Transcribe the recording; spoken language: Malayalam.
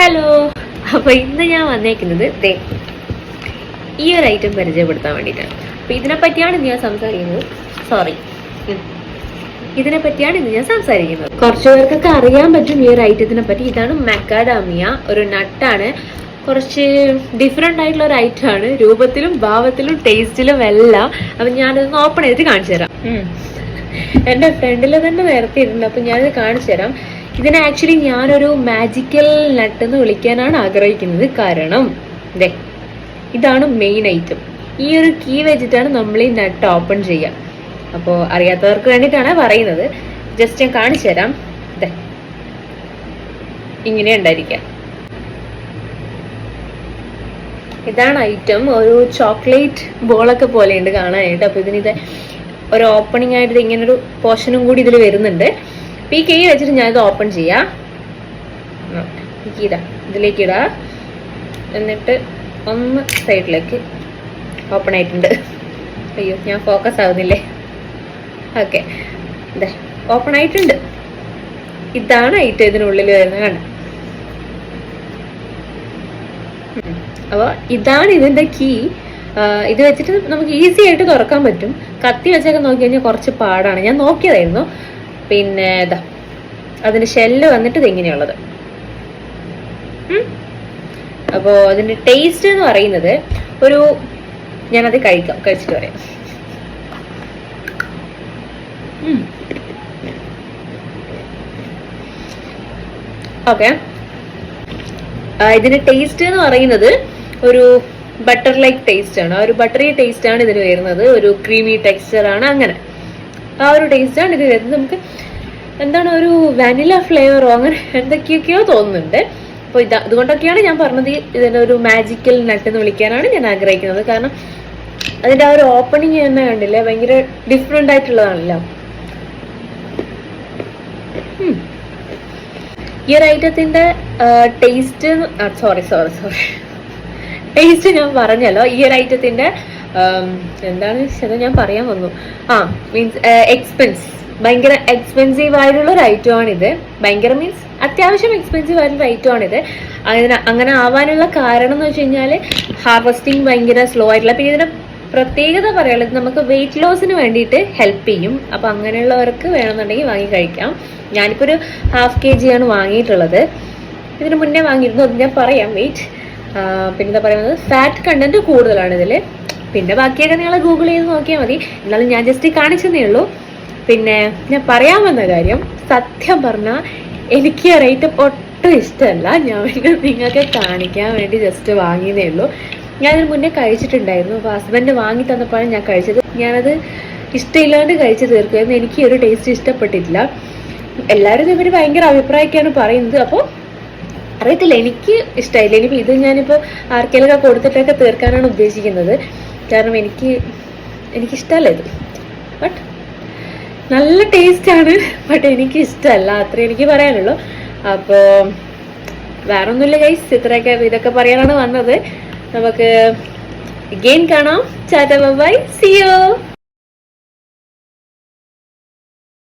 ഹലോ. അപ്പോൾ ഇന്ന് ഞാൻ വന്നേക്കുന്നത് ഈ ഒരു ഐറ്റം പരിചയപ്പെടുത്താൻ വേണ്ടിയിട്ടാണ്. അപ്പോൾ ഇതിനെപ്പറ്റിയാണ് ഇന്ന് ഞാൻ സംസാരിക്കുന്നത്. കുറച്ചു പേർക്കൊക്കെ അറിയാൻ പറ്റും ഈ ഒരു ഐറ്റത്തിനെ പറ്റി. ഇതാണ് മക്കാഡാമിയ, ഒരു നട്ടാണ്. കുറച്ച് ഡിഫറെൻ്റ് ആയിട്ടുള്ള ഒരു ഐറ്റമാണ്, രൂപത്തിലും ഭാവത്തിലും ടേസ്റ്റിലും എല്ലാം. അപ്പം ഞാനതൊന്ന് ഓപ്പൺ ചെയ്തിട്ട് കാണിച്ചു തരാം. എൻ്റെ ഫ്രണ്ടിൽ തന്നെ നേരത്തെ ഇരുന്നു, അപ്പം ഞാനത് കാണിച്ചു തരാം. ഇതിനെ ആക്ച്വലി ഞാനൊരു മാജിക്കൽ നട്ട് എന്ന് വിളിക്കാനാണ് ആഗ്രഹിക്കുന്നത്. കാരണം ഇതാണ് മെയിൻ ഐറ്റം. ഈ ഒരു കീ വെച്ചിട്ടാണ് നമ്മൾ ഈ നട്ട് ഓപ്പൺ ചെയ്യുക. അപ്പോൾ അറിയാത്തവർക്ക് വേണ്ടിയിട്ടാണ് പറയുന്നത്. ജസ്റ്റ് ഞാൻ കാണിച്ചു തരാം. ഇങ്ങനെ ഉണ്ടായിരിക്കാം. ഇതാണ് ഐറ്റം. ഒരു ചോക്ലേറ്റ് ബോളൊക്കെ പോലെയുണ്ട് കാണാനായിട്ട്. അപ്പോൾ ഇതിനിത് ഒരു ഓപ്പണിംഗ് ആയിട്ട് ഇങ്ങനൊരു പോർഷനും കൂടി ഇതിൽ വരുന്നുണ്ട്. അപ്പോൾ ഈ കൈ വെച്ചിട്ട് ഞാനിത് ഓപ്പൺ ചെയ്യാം. ഇതിലേക്ക് ഇടാ, എന്നിട്ട് ഒന്ന് സൈഡിലേക്ക് ഓപ്പൺ ആയിട്ടുണ്ട്. അയ്യോ, ഞാൻ ഫോക്കസ് ആവുന്നില്ലേ? ഓക്കെ, ഇതാ ഓപ്പൺ ആയിട്ടുണ്ട്. ഇതാണ് ഐറ്റം ഇതിനുള്ളിൽ വരുന്നത്. കണ്ട, അപ്പോൾ ഇതാണ് ഇതിൻ്റെ കീ. ഇത് വെച്ചിട്ട് നമുക്ക് ഈസി ആയിട്ട് തുറക്കാൻ പറ്റും. കത്തി വെച്ചൊക്കെ നോക്കി കഴിഞ്ഞാൽ കുറച്ച് പാടാണ്. ഞാൻ നോക്കിയതായിരുന്നു. പിന്നെ ഇതാ അതിൻ്റെ ഷെല്ല് വന്നിട്ട് ഇതിങ്ങനെയുള്ളത്. അപ്പോൾ അതിൻ്റെ ടേസ്റ്റ് എന്ന് പറയുന്നത് ഞാനത് കഴിച്ചിട്ട് പറയാം. ഓക്കെ, ഇതിന്റെ ടേസ്റ്റ് എന്ന് പറയുന്നത് ഒരു ബട്ടർ ലൈക്ക് ടേസ്റ്റ് ആണ്. ഒരു ബട്ടറി ടേസ്റ്റ് ആണ് ഇതിന് വരുന്നത്. ഒരു ക്രീമി ടെക്സ്ചർ ആണ്. അങ്ങനെ ആ ഒരു ടേസ്റ്റ് ആണ് ഇത് വരുന്നത്. നമുക്ക് എന്താണ് ഒരു വാനില ഫ്ലേവറോ അങ്ങനെ എന്തൊക്കെയൊക്കെയോ തോന്നുന്നുണ്ട്. അപ്പോൾ അതുകൊണ്ടൊക്കെയാണ് ഞാൻ പറഞ്ഞത് ഇതിന്റെ ഒരു മാജിക്കൽ നട്ട് എന്ന് വിളിക്കാനാണ് ഞാൻ ആഗ്രഹിക്കുന്നത്. കാരണം അതിന്റെ ആ ഒരു ഓപ്പണിങ് തന്നെ കണ്ടില്ലേ, ഭയങ്കര ഡിഫറെന്റ് ആയിട്ടുള്ളതാണല്ലോ. ഈ ഒരു ഐറ്റത്തിന്റെ ടേസ്റ്റ് ടേസ്റ്റ് ഞാൻ പറഞ്ഞല്ലോ. ഈ ഒരു ഐറ്റത്തിന്റെ എന്താണ് ഞാൻ പറയാൻ വന്നു. മീൻസ് എക്സ്പെൻസ്, ഭയങ്കര എക്സ്പെൻസീവ് ആയിട്ടുള്ള ഒരു ഐറ്റമാണിത്. ഭയങ്കര മീൻസ് അത്യാവശ്യം എക്സ്പെൻസീവ് ആയിട്ടുള്ള ഐറ്റമാണിത്. അങ്ങനെ ആവാനുള്ള കാരണം എന്ന് വെച്ച് കഴിഞ്ഞാൽ ഹാർവസ്റ്റിംഗ് ഭയങ്കര സ്ലോ ആയിട്ടുള്ള. പിന്നെ ഇതിന്റെ പ്രത്യേകത പറയാനുള്ളത് നമുക്ക് വെയിറ്റ് ലോസിന് വേണ്ടിയിട്ട് ഹെൽപ്പ് ചെയ്യും. അപ്പം അങ്ങനെയുള്ളവർക്ക് വേണമെന്നുണ്ടെങ്കിൽ വാങ്ങി കഴിക്കാം. ഞാനിപ്പോൾ ഒരു 1/2 kg ആണ് വാങ്ങിയിട്ടുള്ളത്. ഇതിന് മുന്നേ വാങ്ങിയിരുന്നു, അത് ഞാൻ പറയാം വെയിറ്റ്. പിന്നെന്താ പറയുന്നത്, ഫാറ്റ് കണ്ടന്റ് കൂടുതലാണ് ഇതിൽ. പിന്നെ ബാക്കിയൊക്കെ നിങ്ങൾ ഗൂഗിൾ ചെയ്ത് നോക്കിയാൽ മതി. എന്നാലും ഞാൻ ജസ്റ്റ് കാണിച്ചതേ ഉള്ളൂ. പിന്നെ ഞാൻ പറയാൻ വന്ന കാര്യം, സത്യം പറഞ്ഞാൽ എനിക്ക് റേറ്റ് ഒട്ടും ഇഷ്ടമല്ല. ഞാൻ നിങ്ങൾക്ക് കാണിക്കാൻ വേണ്ടി ജസ്റ്റ് വാങ്ങിയതേ ഉള്ളൂ. ഞാനതിന് മുന്നേ കഴിച്ചിട്ടുണ്ടായിരുന്നു. അപ്പോൾ ഹസ്ബൻഡ് വാങ്ങി തന്നപ്പോഴാണ് ഞാൻ കഴിച്ചത്. ഞാനത് ഇഷ്ടമില്ലാണ്ട് കഴിച്ച് തീർക്കുമായിരുന്നു. എനിക്ക് ഒരു ടേസ്റ്റ് ഇഷ്ടപ്പെട്ടിട്ടില്ല. എല്ലാവരും ഇവർ ഭയങ്കര അഭിപ്രായമൊക്കെയാണ് പറയുന്നത്. അപ്പോൾ അറിയത്തില്ല, എനിക്ക് ഇഷ്ടമായില്ല. ഇനിയിപ്പോൾ ഇത് ഞാനിപ്പോൾ ആർക്കെങ്കിലൊക്കെ കൊടുത്തിട്ടൊക്കെ തീർക്കാനാണ് ഉദ്ദേശിക്കുന്നത്. കാരണം എനിക്കിഷ്ടമല്ല ഇത്. ബട്ട് നല്ല ടേസ്റ്റാണ്. ബട്ട് എനിക്ക് ഇഷ്ടമല്ല, അത്രേ എനിക്ക് പറയാനുള്ളൂ. അപ്പോൾ വേറെ ഒന്നുമില്ല ഗൈസ്, ഇതൊക്കെ പറയാനാണ് വന്നത്. നമുക്ക് ഗെയിം കാണാം. Tata bye, see U.